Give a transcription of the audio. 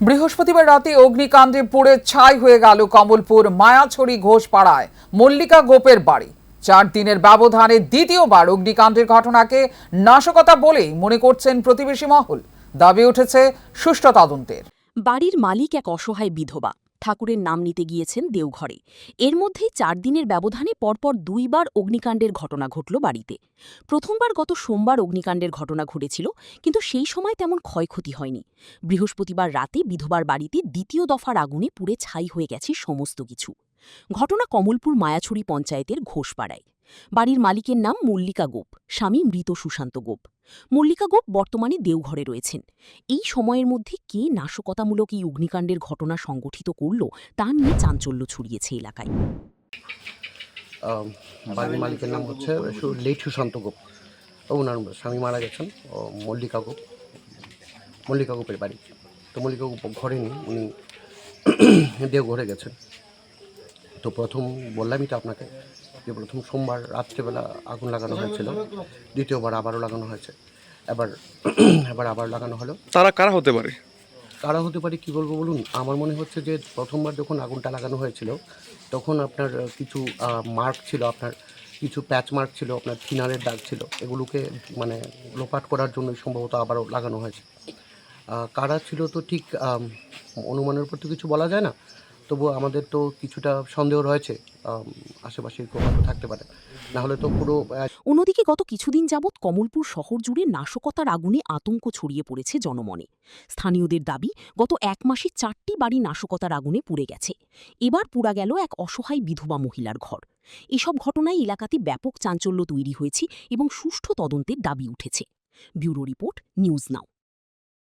বৃহস্পতিবার রাতে অগ্নিকাণ্ডে পুড়ে ছাই হয়ে গেল কমলপুর মায়াছড়ি ঘোষপাড়ায় মল্লিকা গোপের বাড়ি। 4 দিনের ব্যবধানে দ্বিতীয়বার অগ্নিকাণ্ডের ঘটনাকে নাশকতা বলেই মনে করছেন প্রতিবেশী মহল। দাবি উঠেছে সুষ্ঠু তদন্তের। বাড়ির মালিক এক অসহায় বিধবা ঠাকুরের নাম নিতে গিয়েছেন দেওঘরে। এর মধ্যেই 4 দিনের ব্যবধানে পরপর 2 বার অগ্নিকাণ্ডের ঘটনা ঘটল বাড়িতে। প্রথমবার গত সোমবার অগ্নিকাণ্ডের ঘটনা ঘটেছিল, কিন্তু সেই সময় তেমন ক্ষয়ক্ষতি হয়নি। বৃহস্পতিবার রাতে বিধবার বাড়িতে দ্বিতীয় দফার আগুনে পুড়ে ছাই হয়ে গেছে সমস্ত কিছু। ঘটনা কমলপুর মায়াছড়ি পঞ্চায়েতের ঘোষপাড়ায়। বাড়ির মালিকের নাম মল্লিকা গোপ, স্বামী মৃত সুশান্ত গোপ। মল্লিকা গোপ বর্তমানে দেওঘরে রয়েছেন। এই সময়ের মধ্যে কে নাশকতামূলক এই অগ্নিকাণ্ডের ঘটনা সংগঠিত করল তা নিয়ে চাঞ্চল্য ছড়িয়েছে এলাকায়। বাড়ির মালিকের নাম হচ্ছে লেট সুশান্ত গোপ। ওনার স্বামী মারা গেছেন। মল্লিকা গোপের বাড়ি। তো মল্লিকা গোপ ঘরে নেই, উনি দেওঘরে গেছেন। তো প্রথম বললামই তো আপনাকে যে প্রথম সোমবার রাত্রেবেলা আগুন লাগানো হয়েছিল, দ্বিতীয়বার আবারও লাগানো হয়েছে, আবার লাগানো হলো। তারা কারা হতে পারে? কারা হতে পারে কী বলবো বলুন। আমার মনে হচ্ছে যে প্রথমবার যখন আগুনটা লাগানো হয়েছিল তখন আপনার কিছু মার্ক ছিল, আপনার কিছু প্যাচ মার্ক ছিল, আপনার থিনারের দাগ ছিল, এগুলোকে মানে লোপাট করার জন্য সম্ভবত আবারও লাগানো হয়েছে। কারা ছিল তো ঠিক অনুমানের উপর তো কিছু বলা যায় না, তবুও আমাদের তো কিছুটা সন্দেহ রয়েছে। আশেপাশে কেউ হয়তো থাকতে পারে, না হলে তো পুরো। অন্যদিকে গত কিছুদিন যাবৎ কমলপুর শহর জুড়ে নাশকতার আগুনে আতঙ্ক ছড়িয়ে পড়েছে জনমনে। স্থানীয়দের দাবি, গত 1 মাসে 4টি বাড়ি নাশকতার আগুনে পুড়ে গেছে। এবার পুড়া গেল এক অসহায় বিধবা মহিলার ঘর। এসব ঘটনায় এলাকাতে ব্যাপক চাঞ্চল্য তৈরি হয়েছে এবং সুষ্ঠু তদন্তের দাবি উঠেছে। Bureau report, news now.